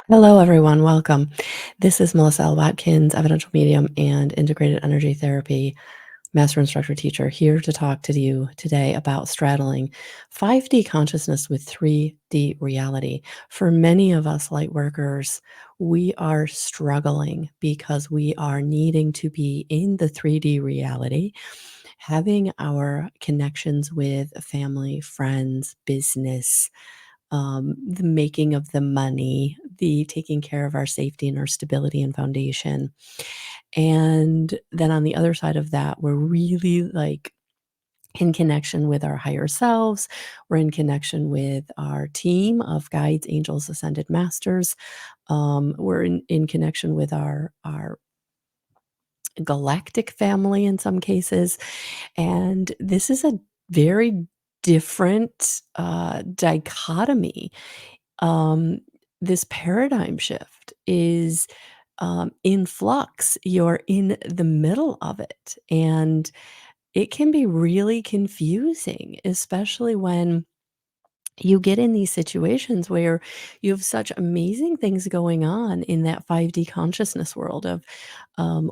Hello, everyone. Welcome. This is Melissa L. Watkins, evidential medium and integrated energy therapy master instructor teacher, here to talk to you today about straddling 5D consciousness with 3D reality. For many of us light workers, we are struggling because we are needing to be in the 3D reality, having our connections with family, friends, business, the making of the money, the taking care of our safety and our stability and foundation. And then on the other side of that, we're really like in connection with our higher selves. We're in connection with our team of guides, angels, ascended masters. We're in connection with our galactic family in some cases. And this is a very different dichotomy. um, this paradigm shift is in flux. You're in the middle of it, and it can be really confusing, especially when you get in these situations where you have such amazing things going on in that 5D consciousness world of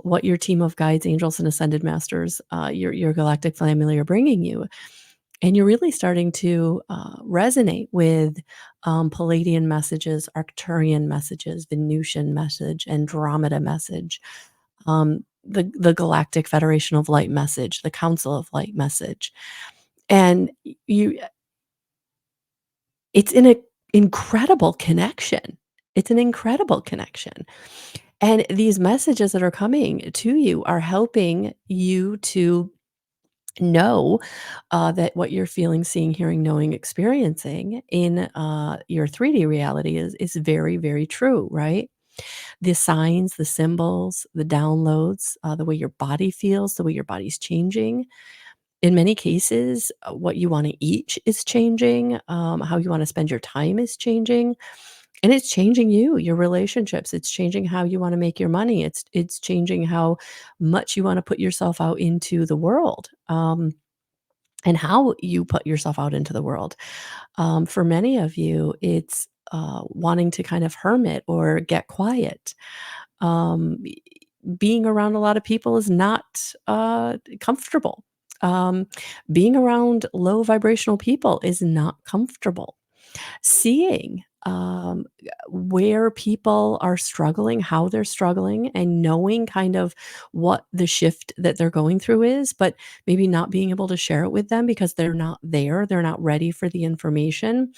what your team of guides, angels, and ascended masters, your galactic family are bringing you. And you're really starting to resonate with Palladian messages, Arcturian messages, Venusian message, Andromeda message, the Galactic Federation of Light message, the Council of Light message. And you it's an incredible connection. It's an incredible connection. And these messages that are coming to you are helping you to know that what you're feeling, seeing, hearing, knowing, experiencing in your 3D reality is very, very true, right? The signs, the symbols, the downloads, the way your body feels, the way your body's changing. In many cases, what you want to eat is changing, how you want to spend your time is changing. And it's changing you, your relationships. It's changing how you want to make your money. It's changing how much you want to put yourself out into the world. And how you put yourself out into the world. For many of you, it's wanting to kind of hermit or get quiet. B Being around a lot of people is not comfortable. Um, Being around low vibrational people is not comfortable. Seeing where people are struggling, how they're struggling, and knowing kind of what the shift that they're going through is, but maybe not being able to share it with them because they're not there, they're not ready for the information.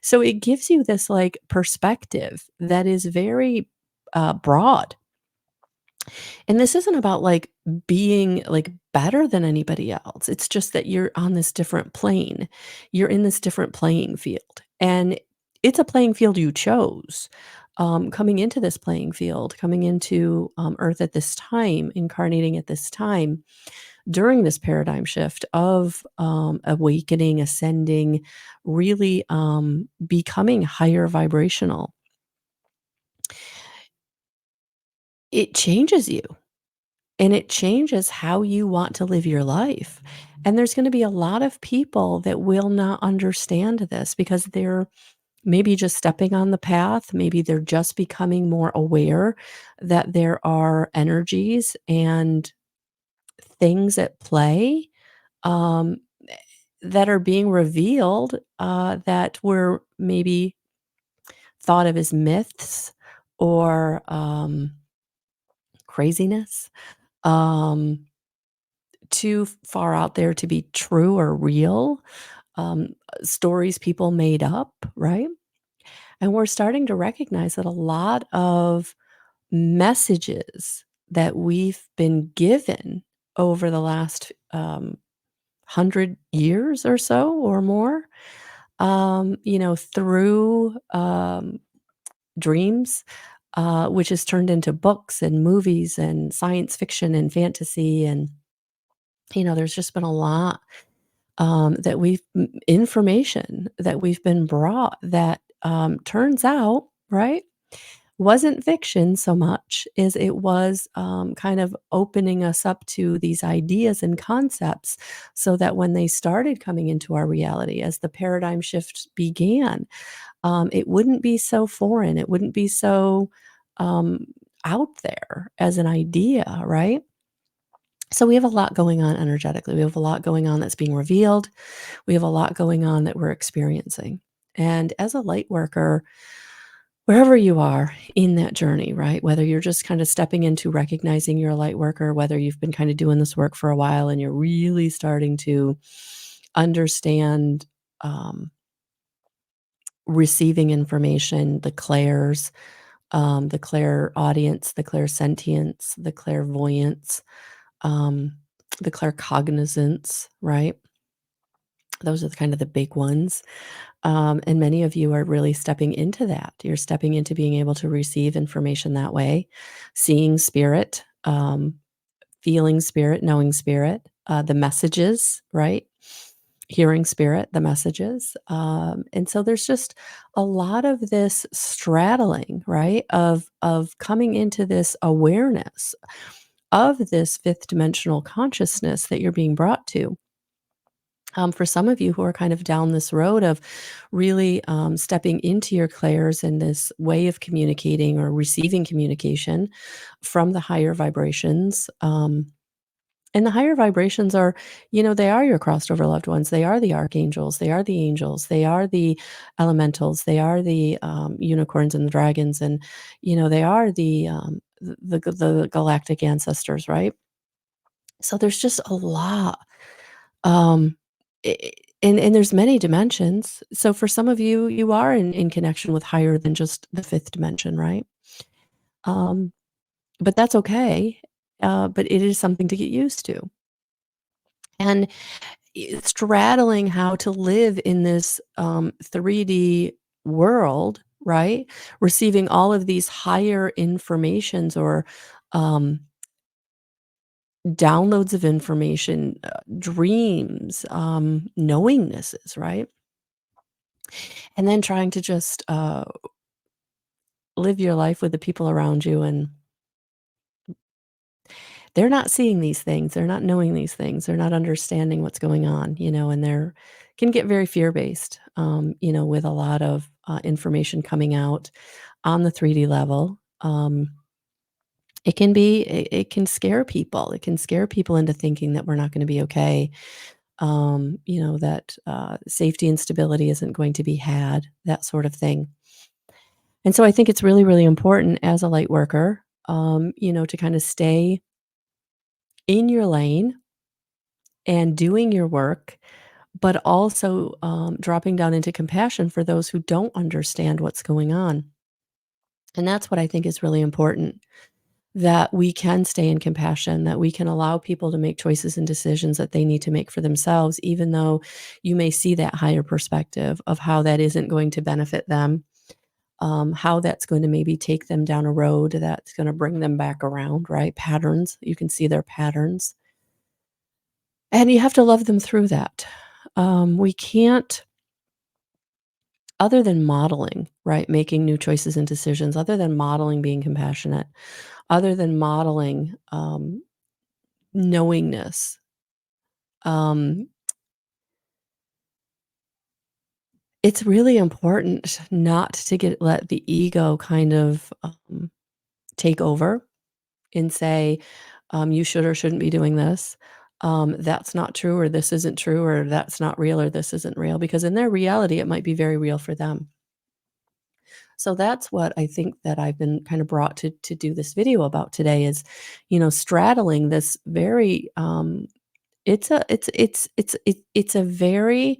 So it gives you this like perspective that is very broad. And this isn't about like being like better than anybody else. It's just that you're on this different plane. You're in this different playing field. And it's a playing field you chose. Coming into this playing field, coming into Earth at this time, incarnating at this time, during this paradigm shift of awakening, ascending, really becoming higher vibrational, it changes you. And it changes how you want to live your life. And there's gonna be a lot of people that will not understand this because they're maybe just stepping on the path, maybe they're just becoming more aware that there are energies and things at play, um, that are being revealed, that were maybe thought of as myths or, craziness. Um Too far out there to be true or real, stories people made up, right? And we're starting to recognize that a lot of messages that we've been given over the last 100 years or so or more, through dreams, which is turned into books and movies and science fiction and fantasy. And, there's just been a lot that information that we've been brought that turns out, right? wasn't fiction so much as it was, kind of opening us up to these ideas and concepts so that when they started coming into our reality, as the paradigm shift began, it wouldn't be so foreign, it wouldn't be so, um, out there as an idea, right? So we have a lot going on energetically. We have a lot going on that's being revealed. We have a lot going on that we're experiencing. And as a light worker, wherever you are in that journey, right? Whether you're just kind of stepping into recognizing you're a light worker, whether you've been kind of doing this work for a while and you're really starting to understand um, receiving information, the clairaudience, the clairsentience, the clairvoyance, um, the claircognizance, right? Those are kind of the big ones. And many of you are really stepping into that. You're stepping into being able to receive information that way, seeing spirit, feeling spirit, knowing spirit, the messages, right? Hearing spirit, the messages. And so there's just a lot of this straddling, right? Of coming into this awareness of this fifth dimensional consciousness that you're being brought to. For some of you who are kind of down this road of really stepping into your clairs and this way of communicating or receiving communication from the higher vibrations. And the higher vibrations are, they are your crossed over loved ones. They are the archangels. They are the angels. They are the elementals. They are the unicorns and the dragons. And, they are the galactic ancestors, right? So there's just a lot. Um, I and there's many dimensions. So for some of you, you are in connection with higher than just the 5th dimension, right? Um, but that's okay, but it is something to get used to. And straddling how to live in this, 3D world, right? Receiving all of these higher informations or, um, downloads of information, dreams, knowingnesses, right? And then trying to just, live your life with the people around you, and they're not seeing these things, they're not knowing these things, they're not understanding what's going on, and they're can get very fear-based, with a lot of, information coming out on the 3D level. It can scare people. It can scare people into thinking that we're not gonna be okay, that, safety and stability isn't going to be had, that sort of thing. And so I think it's really, really important as a light worker, to kind of stay in your lane and doing your work, but also dropping down into compassion for those who don't understand what's going on. And that's what I think is really important, that we can stay in compassion, that we can allow people to make choices and decisions that they need to make for themselves, even though you may see that higher perspective of how that isn't going to benefit them, how that's going to maybe take them down a road that's going to bring them back around, right? Patterns, you can see their patterns. And you have to love them through that. We can't, other than modeling, right? Making new choices and decisions, other than modeling being compassionate, other than modeling knowingness, um, it's really important not to let the ego kind of take over and say, you should or shouldn't be doing this. That's not true, or this isn't true, or that's not real, or this isn't real, because in their reality, it might be very real for them. So that's what I think that I've been kind of brought to do this video about today is, straddling this very it's a very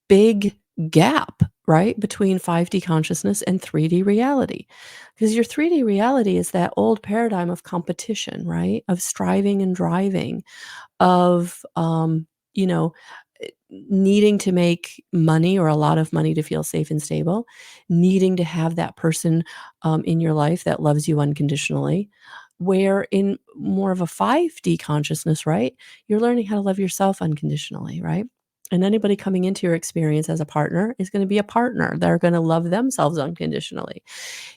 big gap, right, between 5D consciousness and 3D reality. Because your 3D reality is that old paradigm of competition, right? Of striving and driving, of, you know, needing to make money or a lot of money to feel safe and stable, needing to have that person, in your life that loves you unconditionally. Where in more of a 5D consciousness, right, you're learning how to love yourself unconditionally, right? And anybody coming into your experience as a partner is gonna be a partner. They're gonna love themselves unconditionally.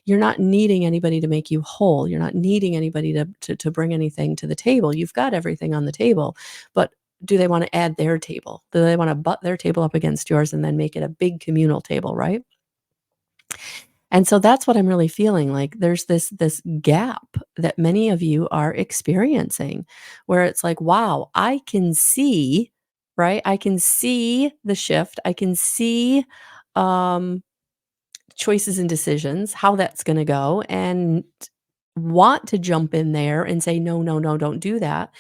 You're not needing anybody to make you whole. You're not needing anybody to bring anything to the table. You've got everything on the table, but do they wanna add their table? Do they wanna butt their table up against yours and then make it a big communal table, right? And so that's what I'm really feeling like there's this gap that many of you are experiencing where it's like, wow, I can see, right? I can see the shift. I can see um choices and decisions, how that's going to go and want to jump in there and say no, no, no, don't do that.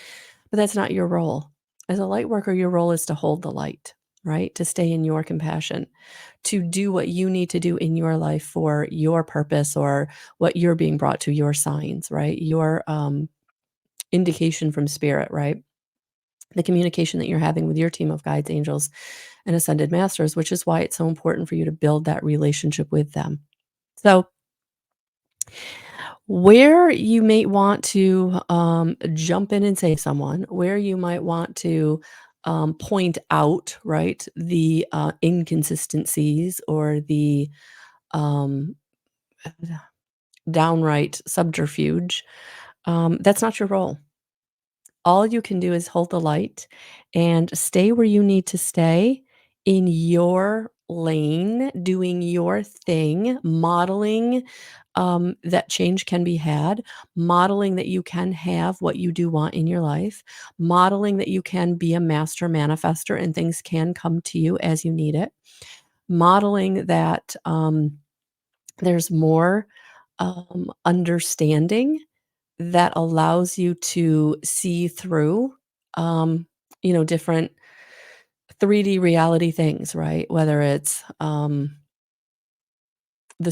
But that's not your role. As a light worker, your role is to hold the light, right? To stay in your compassion, to do what you need to do in your life for your purpose or what you're being brought to your signs, right? Your indication from spirit, right? The communication that you're having with your team of guides, angels, and ascended masters, which is why it's so important for you to build that relationship with them. So, where you may want to jump in and save someone, where you might want to point out, right, the inconsistencies or the um, downright subterfuge, that's not your role. All you can do is hold the light and stay where you need to stay in your lane, doing your thing, modeling that change can be had, modeling that you can have what you do want in your life, modeling that you can be a master manifester and things can come to you as you need it, modeling that there's more understanding that allows you to see through, um, different 3D reality things, right? Whether it's the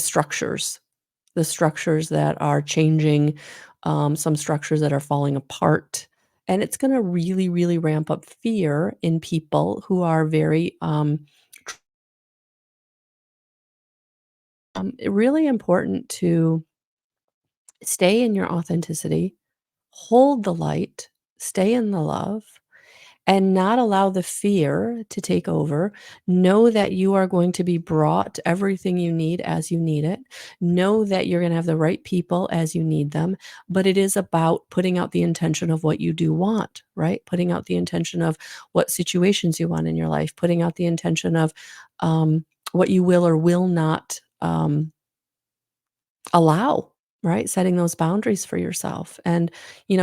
the structures that are changing, some structures that are falling apart. And it's going to really, really ramp up fear in people who are very, really important to stay in your authenticity, hold the light, stay in the love, and not allow the fear to take over. Know that you are going to be brought everything you need as you need it. Know that you're going to have the right people as you need them. But it is about putting out the intention of what you do want, right? Putting out the intention of what situations you want in your life, putting out the intention of what you will or will not allow, right? Setting those boundaries for yourself. And,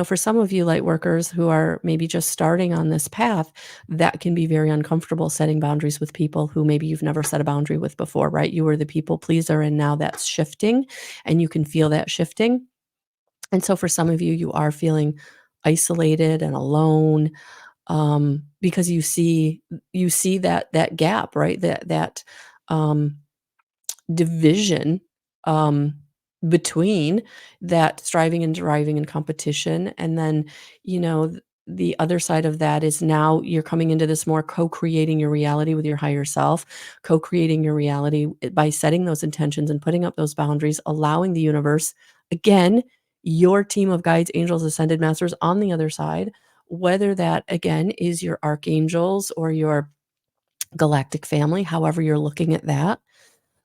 for some of you light workers who are maybe just starting on this path, that can be very uncomfortable setting boundaries with people who maybe you've never set a boundary with before, right? You were the people pleaser and now that's shifting and you can feel that shifting. And so for some of you, you are feeling isolated and alone because you see that gap, right? That um division um, between that striving and driving and competition. And then, the other side of that is now you're coming into this more co-creating your reality with your higher self, co-creating your reality by setting those intentions and putting up those boundaries, allowing the universe, again, your team of guides, angels, ascended masters on the other side, whether that again is your archangels or your galactic family, however you're looking at that.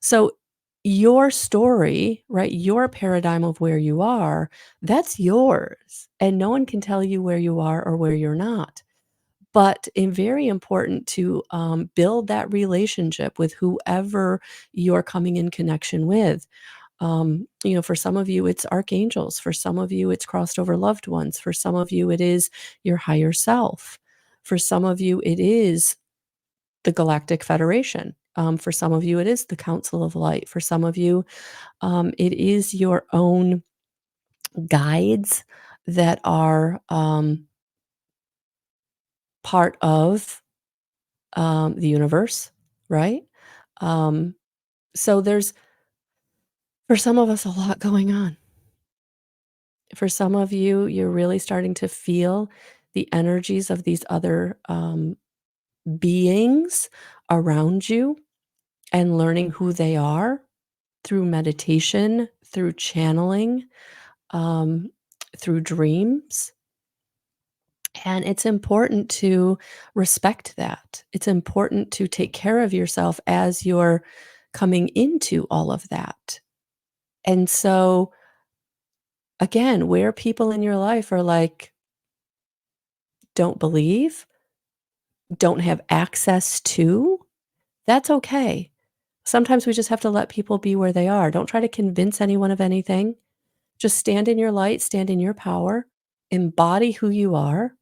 So your story, right, your paradigm of where you are, that's yours. And no one can tell you where you are or where you're not. But it's very important to build that relationship with whoever you're coming in connection with. For some of you, it's archangels. For some of you, it's crossed over loved ones. For some of you, it is your higher self. For some of you, it is the Galactic Federation. For some of you, it is the Council of Light. For some of you, it is your own guides that are part of the universe, right? Um, so there's, for some of us, a lot going on. For some of you, you're really starting to feel the energies of these other beings around you and learning who they are through meditation, through channeling, um, through dreams. And it's important to respect that. It's important to take care of yourself as you're coming into all of that. And so, again, where people in your life are like, don't believe, don't have access to, that's okay. Sometimes we just have to let people be where they are. Don't try to convince anyone of anything. Just stand in your light, stand in your power, embody who you are,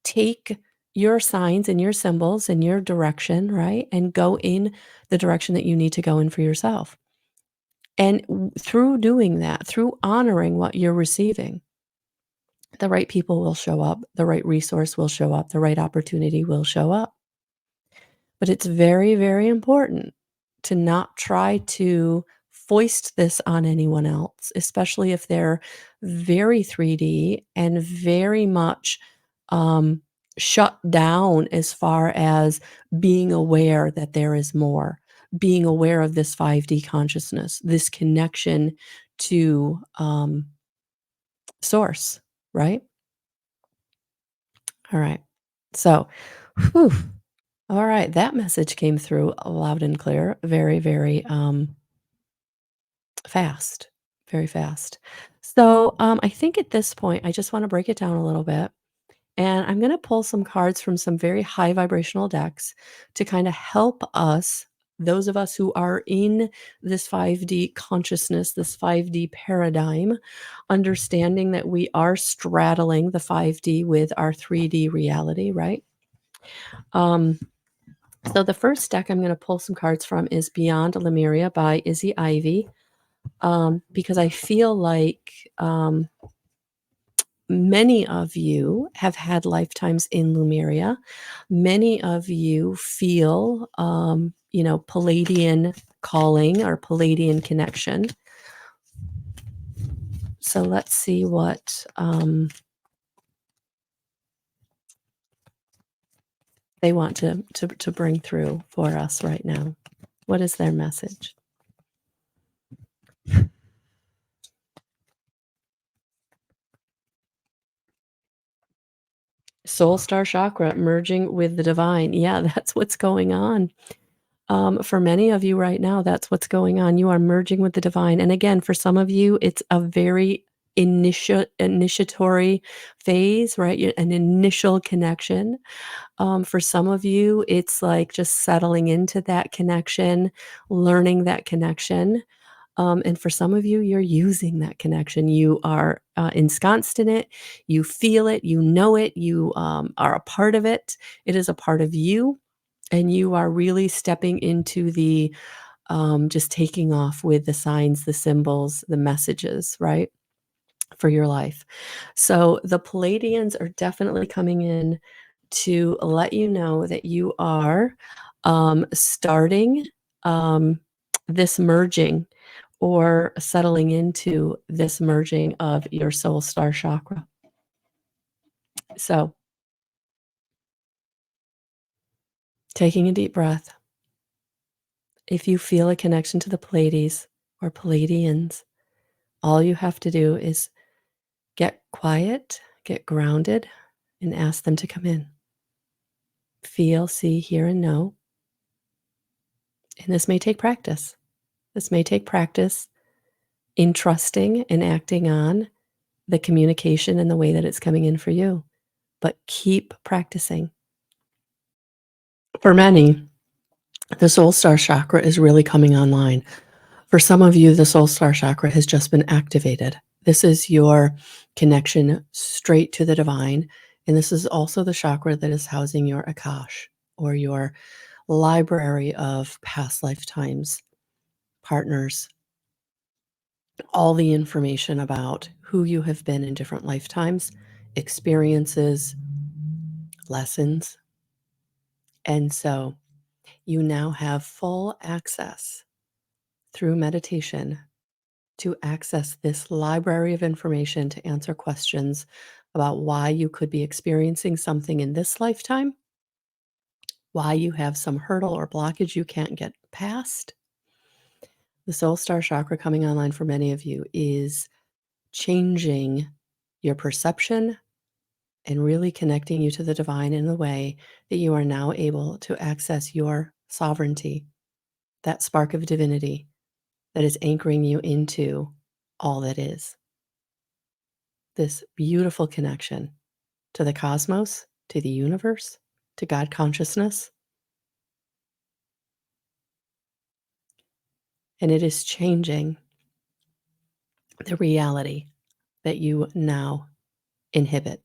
take your signs and your symbols and your direction, right? And go in the direction that you need to go in for yourself. And through doing that, through honoring what you're receiving, the right people will show up, the right resource will show up, the right opportunity will show up. But it's very, very important to not try to foist this on anyone else, especially if they're very 3D and very much um, shut down as far as being aware that there is more, being aware of this 5D consciousness, this connection to source, right? All right. So, whew, all right, that message came through loud and clear, very, very, fast, very fast. So, I think at this point, I just wanna break it down a little bit, and I'm gonna pull some cards from some very high vibrational decks to kinda help us, those of us who are in this 5D consciousness, this 5D paradigm, understanding that we are straddling the 5D with our 3D reality, right? Um So the first deck I'm going to pull some cards from is Beyond Lemuria by Izzy Ivy, because I feel like many of you have had lifetimes in Lemuria. Many of you feel, Palladian calling or Palladian connection. So let's see what they want to bring through for us right now. What is their message? Soul star chakra merging with the divine. Yeah, that's what's going on. For many of you right now, that's what's going on. You are merging with the divine. And again, for some of you, it's a very initiatory phase, right? An initial connection. For some of you, it's like just settling into that connection, learning that connection. And for some of you, you're using that connection. You are ensconced in it. You feel it. You know it. You are a part of it. It is a part of you. And you are really stepping into the just taking off with the signs, the symbols, the messages, right? For your life. So the Palladians are definitely coming in to let you know that you are starting this merging or settling into this merging of your soul star chakra. So taking a deep breath. If you feel a connection to the Pleiades or Palladians, all you have to do is get quiet, get grounded, and ask them to come in. Feel, see, hear, and know. And this may take practice. This may take practice in trusting and acting on the communication and the way that it's coming in for you. But keep practicing. For many, the soul star chakra is really coming online. For some of you, the soul star chakra has just been activated. This is your connection straight to the divine. And this is also the chakra that is housing your Akash or your library of past lifetimes, partners, all the information about who you have been in different lifetimes, experiences, lessons. And so you now have full access through meditation to access this library of information to answer questions about why you could be experiencing something in this lifetime, why you have some hurdle or blockage you can't get past. The soul star chakra coming online for many of you is changing your perception, and really connecting you to the divine in a way that you are now able to access your sovereignty, that spark of divinity that is anchoring you into all that is. This beautiful connection to the cosmos, to the universe, to God consciousness. And it is changing the reality that you now inhibit.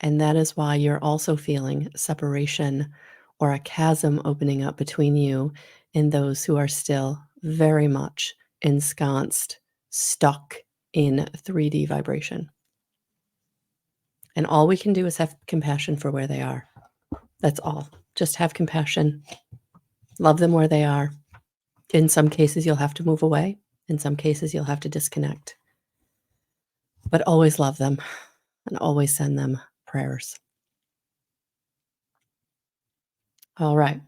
And that is why you're also feeling separation or a chasm opening up between you and those who are still very much ensconced, stuck in 3D vibration. And all we can do is have compassion for where they are. That's all. Just have compassion. Love them where they are. In some cases, you'll have to move away. In some cases, you'll have to disconnect. But always love them and always send them prayers. All right.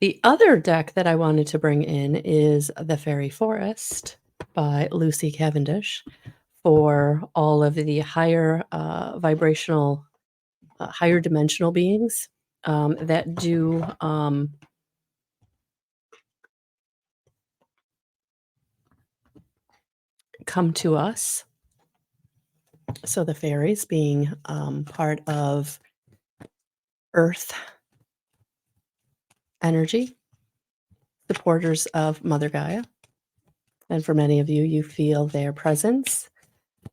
The other deck that I wanted to bring in is The Fairy Forest by Lucy Cavendish for all of the higher vibrational, higher dimensional beings that do come to us. So the fairies being part of earth energy, supporters of Mother Gaia. And for many of you, you feel their presence.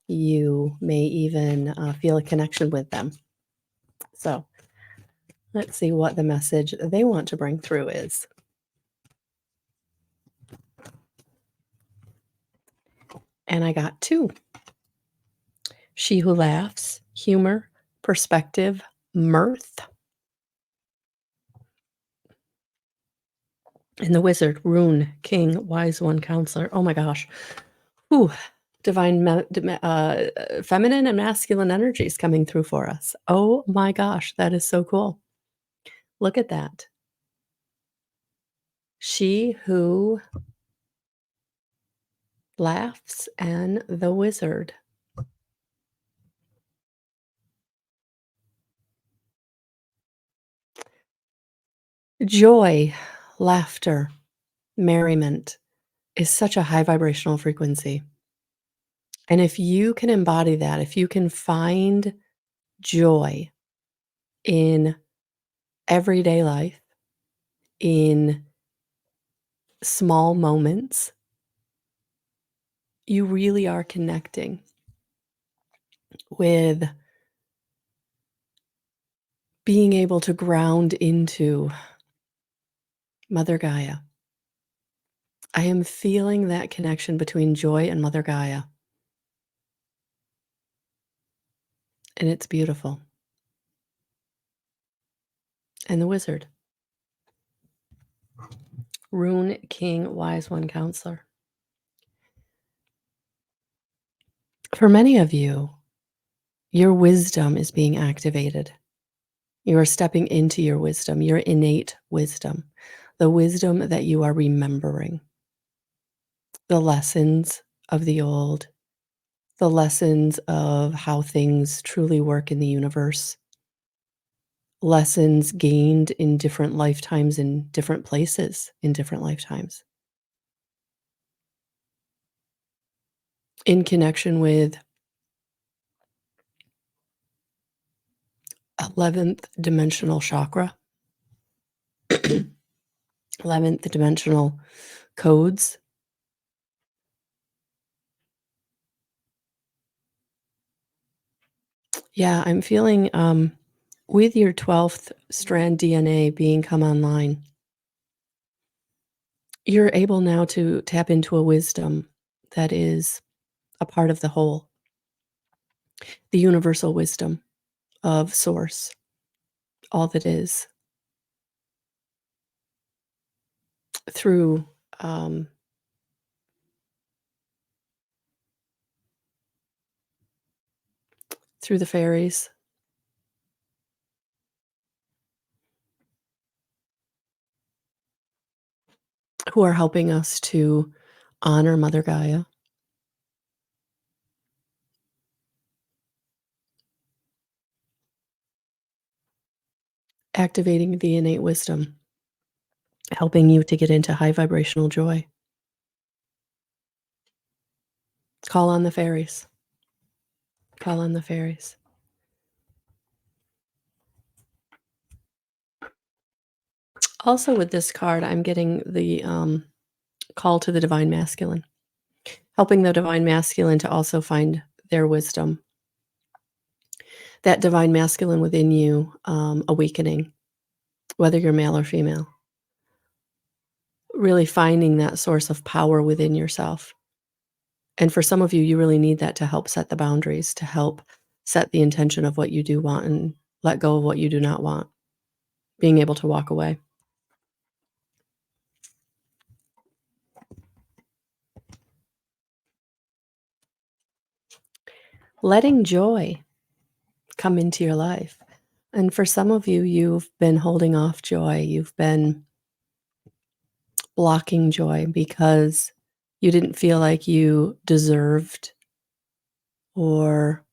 You may even feel a connection with them. So let's see what the message they want to bring through is. And I got two. She who laughs, humor, perspective, mirth. And the wizard, rune, king, wise one, counselor. Oh my gosh. Ooh, divine feminine and masculine energies coming through for us. Oh my gosh, that is so cool. Look at that. She who laughs and the wizard. Joy, laughter, merriment is such a high vibrational frequency. And if you can embody that, if you can find joy in everyday life, in small moments, you really are connecting with being able to ground into Mother Gaia. I am feeling that connection between joy and Mother Gaia. And it's beautiful. And the wizard. Rune, king, wise one, counselor. For many of you, your wisdom is being activated. You are stepping into your wisdom, your innate wisdom, the wisdom that you are remembering, the lessons of the old, the lessons of how things truly work in the universe, lessons gained in different lifetimes, in different places, in different lifetimes. In connection with 11th dimensional chakra, 11th dimensional codes. Yeah, I'm feeling with your 12th strand DNA being come online, you're able now to tap into a wisdom that is a part of the whole, the universal wisdom of source, all that is through um, through the fairies, who are helping us to honor Mother Gaia. activating the innate wisdom, helping you to get into high vibrational joy. Call on the fairies. Call on the fairies. Also, with this card, I'm getting the call to the divine masculine, helping the divine masculine to also find their wisdom, that divine masculine within you awakening, whether you're male or female, really finding that source of power within yourself. And for some of you, you really need that to help set the boundaries, to help set the intention of what you do want and let go of what you do not want, being able to walk away. Letting joy come into your life. And for some of you, you've been holding off joy. You've been blocking joy because you didn't feel like you deserved, or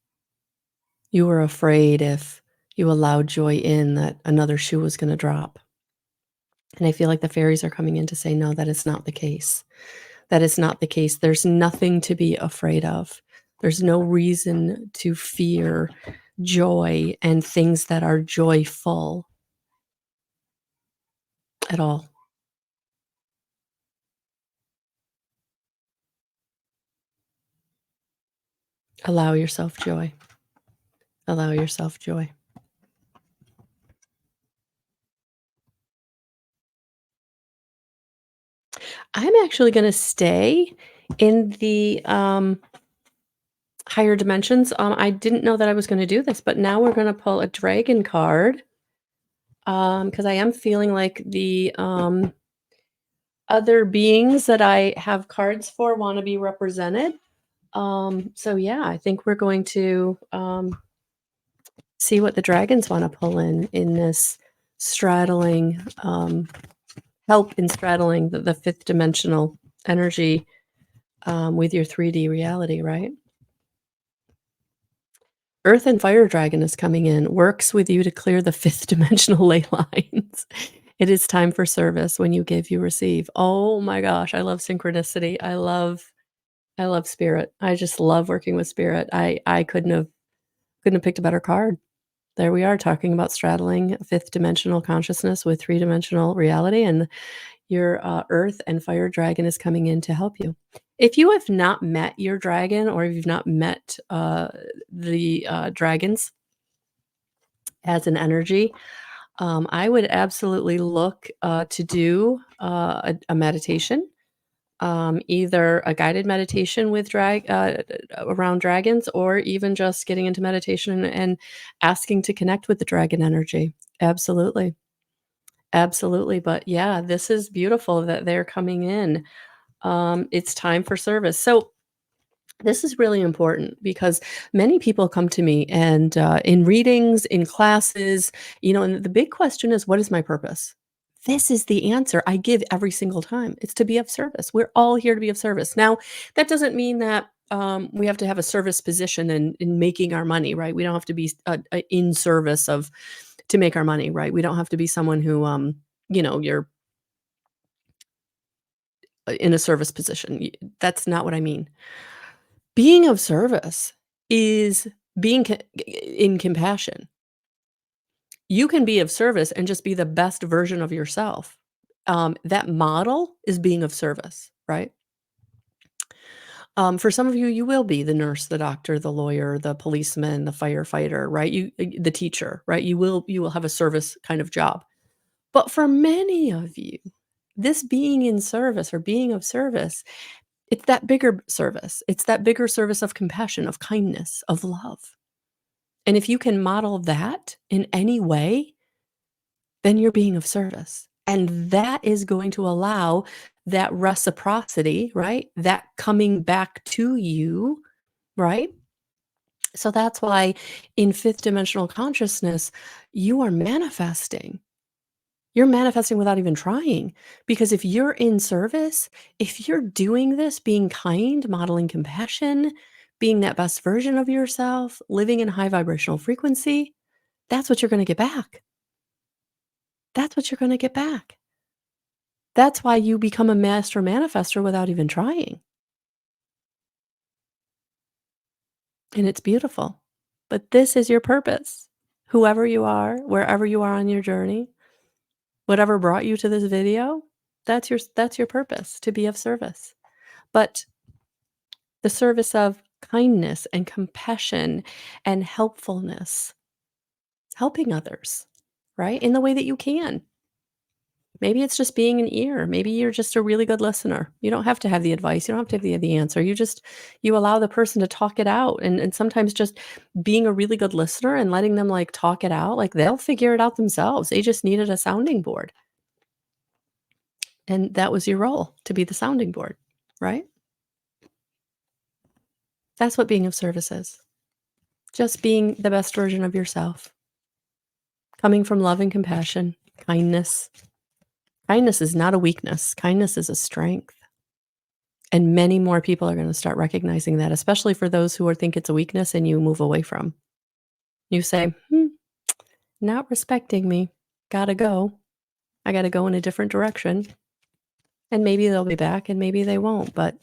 you were afraid if you allowed joy in that another shoe was going to drop. And I feel like the fairies are coming in to say, no, that is not the case. That is not the case. There's nothing to be afraid of. There's no reason to fear joy and things that are joyful at all. Allow yourself joy. Allow yourself joy. I'm actually going to stay in the higher dimensions. I didn't know that I was going to do this, but now we're going to pull a dragon card because I am feeling like the other beings that I have cards for want to be represented. So yeah, I think we're going to see what the dragons want to pull in this straddling, help in straddling the fifth dimensional energy with your 3D reality, right? Earth and Fire Dragon is coming in, works with you to clear the fifth dimensional ley lines. It is time for service. When you give, you receive. Oh my gosh, I love synchronicity. I love spirit. I just love working with spirit. I couldn't have picked a better card. There we are talking about straddling fifth dimensional consciousness with three-dimensional reality, and your Earth and Fire Dragon is coming in to help you. If you have not met your dragon, or if you've not met the dragons as an energy, I would absolutely look to do a meditation, either a guided meditation with around dragons, or even just getting into meditation and asking to connect with the dragon energy. Absolutely. Absolutely. But yeah, this is beautiful that they're coming in. It's time for service. So this is really important because many people come to me and in readings, in classes, and the big question is, what is my purpose? This is the answer I give every single time. It's to be of service. We're all here to be of service. Now, that doesn't mean that we have to have a service position in making our money, right? We don't have to be in service of to make our money, right? We don't have to be someone who, you're in a service position. That's not what I mean. Being of service is being in compassion. You can be of service and just be the best version of yourself. That model is being of service, right? For some of you, you will be the nurse, the doctor, the lawyer, the policeman, the firefighter, right? The teacher, right? You will have a service kind of job. But for many of you, this being in service or being of service, it's that bigger service. It's that bigger service of compassion, of kindness, of love. And if you can model that in any way, then you're being of service. And that is going to allow that reciprocity, right? That coming back to you, right? So that's why in fifth dimensional consciousness, you are manifesting. You're manifesting without even trying. Because if you're in service, if you're doing this, being kind, modeling compassion, being that best version of yourself, living in high vibrational frequency, that's what you're going to get back. That's what you're gonna get back. That's why you become a master manifester without even trying, and it's beautiful. But this is your purpose. Whoever you are, wherever you are on your journey, whatever brought you to this video, that's your purpose, to be of service. But the service of kindness and compassion and helpfulness, helping others, right? In the way that you can. Maybe it's just being an ear. Maybe you're just a really good listener. You don't have to have the advice. You don't have to have the answer. You allow the person to talk it out. And sometimes just being a really good listener and letting them like talk it out, like they'll figure it out themselves. They just needed a sounding board. And that was your role, to be the sounding board, right? That's what being of service is. Just being the best version of yourself, coming from love and compassion, kindness. Kindness is not a weakness. Kindness is a strength. And many more people are going to start recognizing that, especially for those who think it's a weakness and you move away from. You say, not respecting me. Gotta go. I gotta go in a different direction. And maybe they'll be back and maybe they won't. But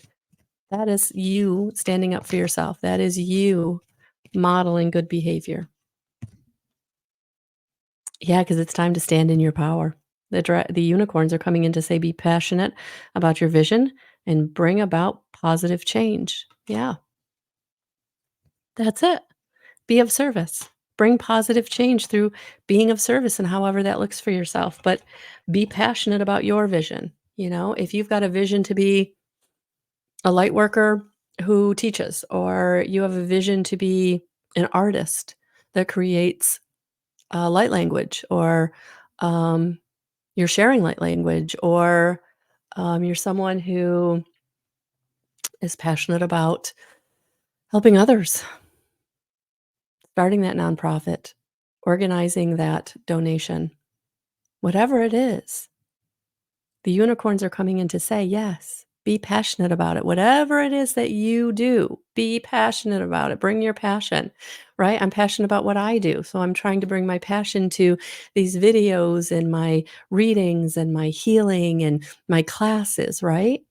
that is you standing up for yourself. That is you modeling good behavior. Yeah, because it's time to stand in your power. The unicorns are coming in to say, be passionate about your vision and bring about positive change. Yeah, that's it. Be of service. Bring positive change through being of service and however that looks for yourself. But be passionate about your vision. If you've got a vision to be a light worker who teaches, or you have a vision to be an artist that creates light language, or um, you're sharing light language, or you're someone who is passionate about helping others, starting that nonprofit, organizing that donation, whatever it is, the unicorns are coming in to say, yes, be passionate about it. Whatever it is that you do, be passionate about it. Bring your passion, right? I'm passionate about what I do. So I'm trying to bring my passion to these videos and my readings and my healing and my classes, right?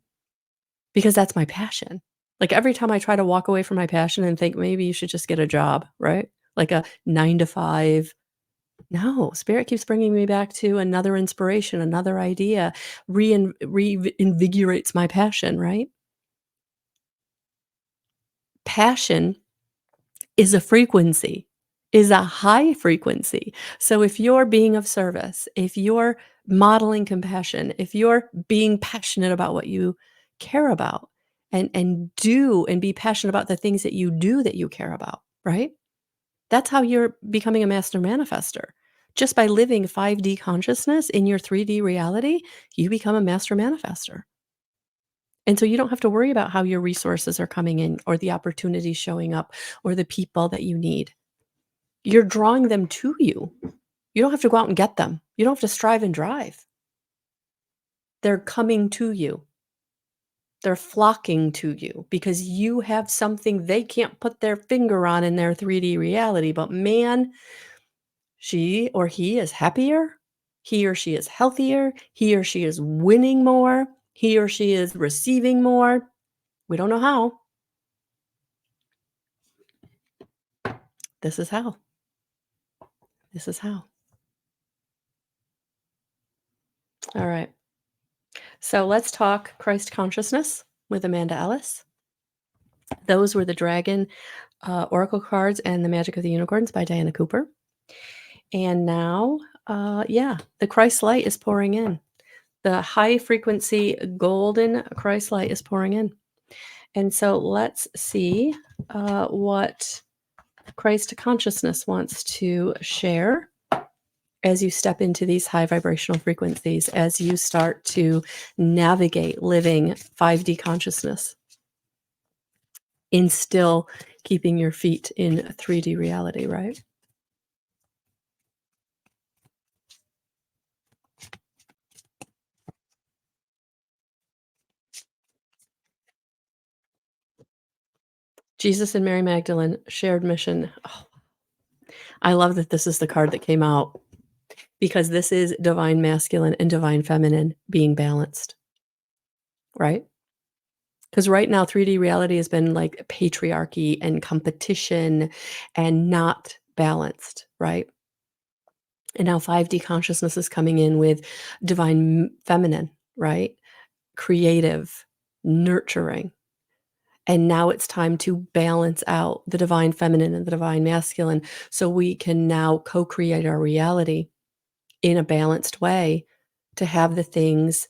Because that's my passion. Like, every time I try to walk away from my passion and think, "Maybe you should just get a job," right? Like a 9 to 5. No, spirit keeps bringing me back to another inspiration, another idea, reinvigorates my passion, right? Passion is a frequency, is a high frequency. So if you're being of service, if you're modeling compassion, if you're being passionate about what you care about, and do and be passionate about the things that you do that you care about, right? That's how you're becoming a master manifester. Just by living 5D consciousness in your 3D reality, you become a master manifester. And so you don't have to worry about how your resources are coming in, or the opportunities showing up, or the people that you need. You're drawing them to you. You don't have to go out and get them. You don't have to strive and drive. They're coming to you. They're flocking to you because you have something they can't put their finger on in their 3D reality. But man, she or he is happier. He or she is healthier. He or she is winning more. He or she is receiving more. We don't know how. This is how. This is how. All right. So let's talk Christ consciousness with Amanda Ellis. Those were the Dragon Oracle cards and the Magic of the Unicorns by Diana Cooper. And now, the Christ light is pouring in. The high frequency golden Christ light is pouring in. And so let's see what Christ consciousness wants to share as you step into these high vibrational frequencies, as you start to navigate living 5D consciousness, in still keeping your feet in 3D reality, right? Jesus and Mary Magdalene, shared mission. Oh, I love that this is the card that came out. because this is divine masculine and divine feminine being balanced, right? Because right now 3D reality has been like patriarchy and competition and not balanced, right? And now 5D consciousness is coming in with divine feminine, right? Creative, nurturing. And now it's time to balance out the divine feminine and the divine masculine so we can now co create our reality in a balanced way to have the things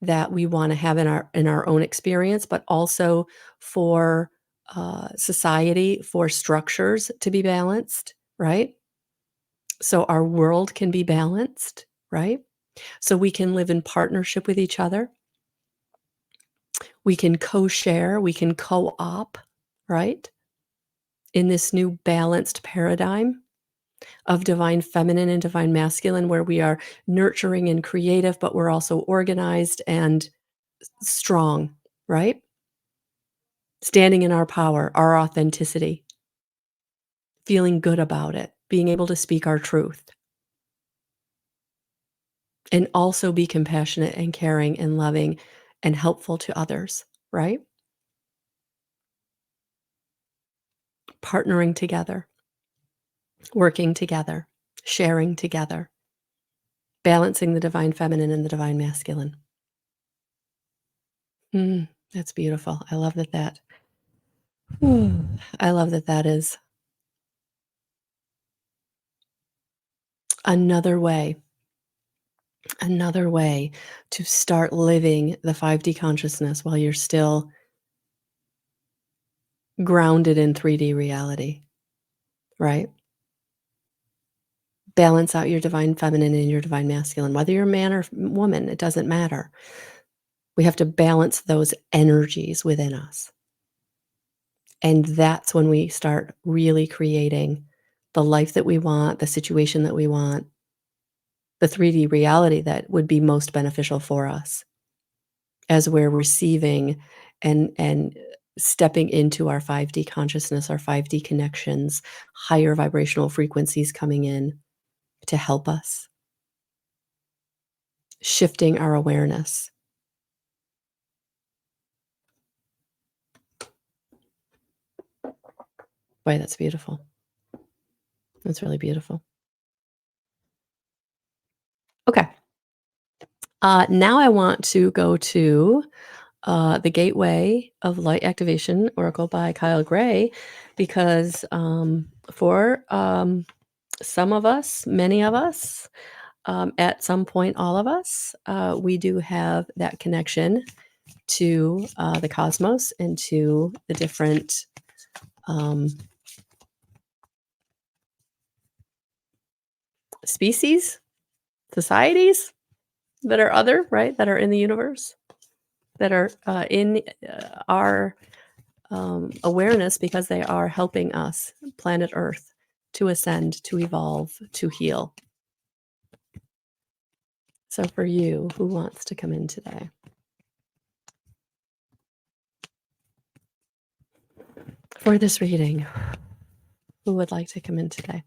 that we want to have in our own experience, but also for society, for structures to be balanced, right? So our world can be balanced, right? So we can live in partnership with each other. We can co-share, we can co-op, right? In this new balanced paradigm of divine feminine and divine masculine, where we are nurturing and creative, but we're also organized and strong, right? Standing in our power, our authenticity, feeling good about it, being able to speak our truth, and also be compassionate and caring and loving and helpful to others, right? Partnering together, working together, sharing together, balancing the divine feminine and the divine masculine. That's beautiful. I love that I love that that is another way another way to start living the 5D consciousness while you're still grounded in 3D reality, right? Balance out your divine feminine and your divine masculine, whether you're a man or woman, it doesn't matter. We have to balance those energies within us. And that's when we start really creating the life that we want, the situation that we want, the 3D reality that would be most beneficial for us as we're receiving and stepping into our 5D consciousness, our 5D connections, higher vibrational frequencies coming in to help us, shifting our awareness. Boy, that's beautiful. That's really beautiful. Okay. Now I want to go to the Gateway of Light Activation Oracle by Kyle Gray, because for some of us, many of us, at some point, all of us, we do have that connection to the cosmos and to the different species, societies that are other, right? That are in the universe, that are in our awareness because they are helping us, planet Earth, to ascend, to evolve, to heal. So for you, who wants to come in today? For this reading, who would like to come in today?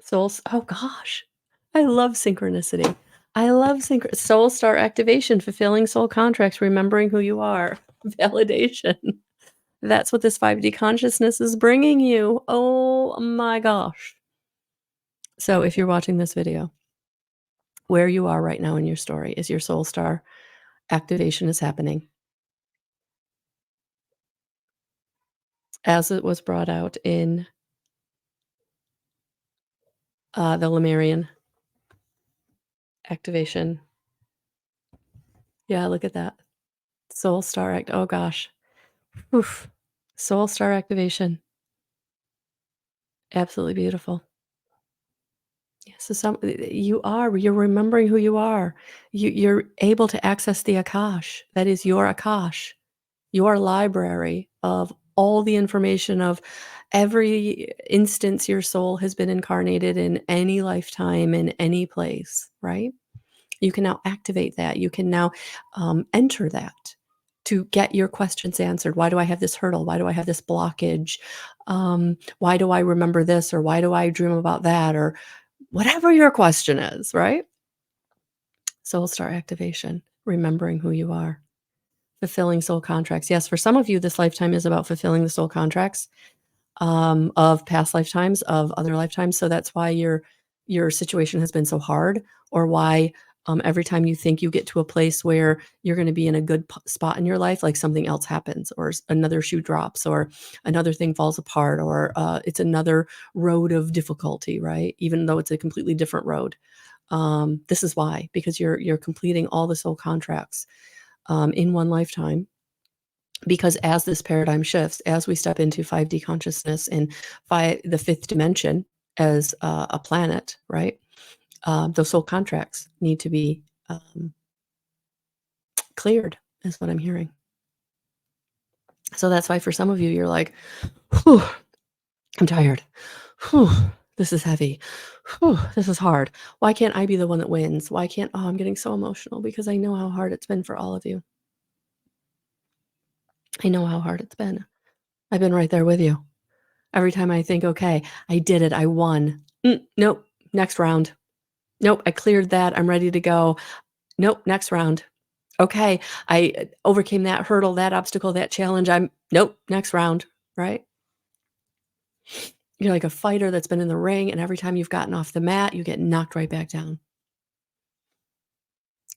Souls. Oh gosh, I love synchronicity. I love soul star activation, fulfilling soul contracts, remembering who you are, validation. That's what this 5D consciousness is bringing you. Oh my gosh. So if you're watching this video, where you are right now in your story is your soul star activation is happening. As it was brought out in the Lemurian activation. Yeah, look at that. Soul star act. Oh gosh. Oof. Soul star activation. Absolutely beautiful. Yeah, so you're remembering who you are. You're able to access the Akash. That is your Akash, your library of all the information of every instance your soul has been incarnated in any lifetime, in any place, right? You can now activate that. You can now enter that to get your questions answered. Why do I have this hurdle? Why do I have this blockage? Why do I remember this? Or why do I dream about that? Or whatever your question is, right? Soul star activation, remembering who you are, fulfilling soul contracts. Yes, for some of you, this lifetime is about fulfilling the soul contracts of past lifetimes, of other lifetimes. So that's why your situation has been so hard, or why every time you think you get to a place where you're going to be in a good spot in your life, like something else happens, or another shoe drops, or another thing falls apart, or it's another road of difficulty, right? Even though it's a completely different road. This is why, because you're completing all the soul contracts in one lifetime, because as this paradigm shifts, as we step into 5D consciousness and the fifth dimension as a planet, right? Those soul contracts need to be cleared, is what I'm hearing. So that's why for some of you, you're like, whew, I'm tired. Whew, this is heavy. Whew, this is hard. Why can't I be the one that wins? Why can't, I'm getting so emotional because I know how hard it's been for all of you. I know how hard it's been. I've been right there with you. Every time I think, okay, I did it, I won. Nope, next round. Nope, I cleared that. I'm ready to go. Nope, next round. Okay, I overcame that hurdle, that obstacle, that challenge. Nope, next round, right? You're like a fighter that's been in the ring, and every time you've gotten off the mat, you get knocked right back down.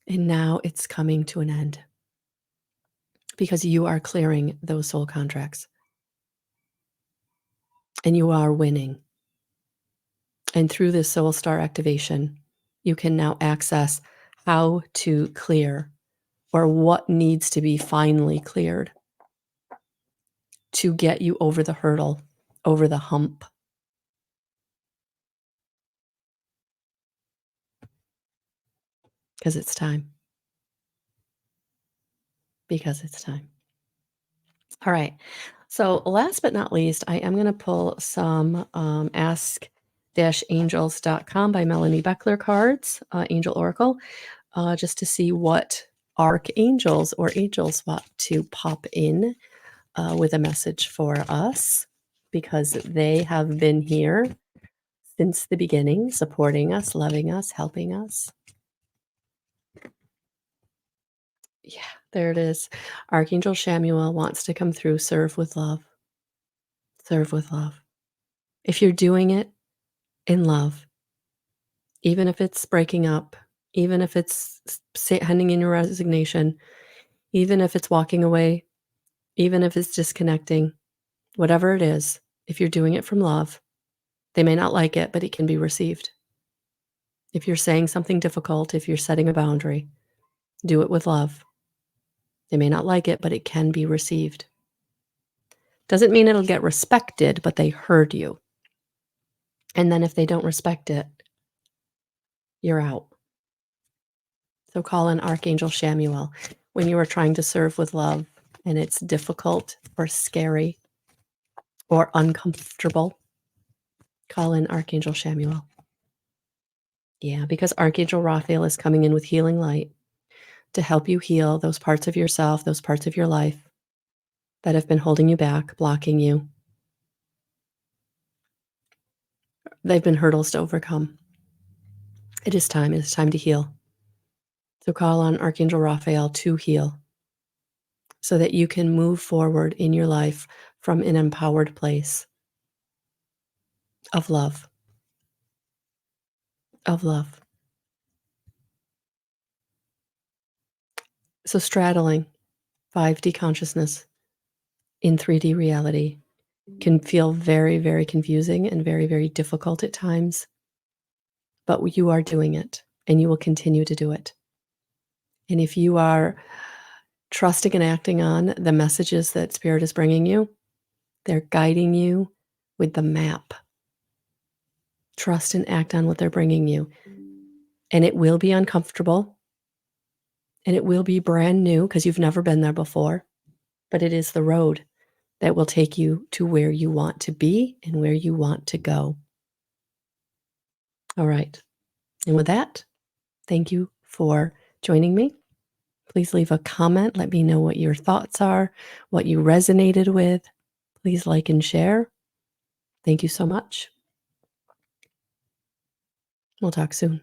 And now it's coming to an end because you are clearing those soul contracts and you are winning. And through this soul star activation, you can now access how to clear, or what needs to be finally cleared to get you over the hurdle, over the hump. Because it's time. Because it's time. All right. So last but not least, I am going to pull some ask-angels.com by Melanie Beckler cards, Angel Oracle, just to see what archangels or angels want to pop in with a message for us, because they have been here since the beginning, supporting us, loving us, helping us. Yeah, there it is. Archangel Shamuel wants to come through, serve with love. Serve with love. If you're doing it in love, even if it's breaking up, even if it's handing in your resignation, even if it's walking away, even if it's disconnecting, whatever it is, if you're doing it from love, they may not like it, but it can be received. If you're saying something difficult, if you're setting a boundary, do it with love. They may not like it, but it can be received. Doesn't mean it'll get respected, but they heard you. And then if they don't respect it, you're out. So call in Archangel Shamuel when you are trying to serve with love and it's difficult or scary or uncomfortable. Call in Archangel Shamuel. Yeah, because Archangel Raphael is coming in with healing light to help you heal those parts of yourself, those parts of your life that have been holding you back, blocking you. They've been hurdles to overcome. It is time. It is time to heal. So call on Archangel Raphael to heal so that you can move forward in your life from an empowered place of love. Of love. So straddling 5D consciousness in 3D reality can feel very, very confusing and very, very difficult at times. But you are doing it, and you will continue to do it. And if you are trusting and acting on the messages that Spirit is bringing you, they're guiding you with the map. Trust and act on what they're bringing you. And it will be uncomfortable, and it will be brand new because you've never been there before, but it is the road that will take you to where you want to be and where you want to go. All right. And with that, thank you for joining me. Please leave a comment. Let me know what your thoughts are, what you resonated with. Please like and share. Thank you so much. We'll talk soon.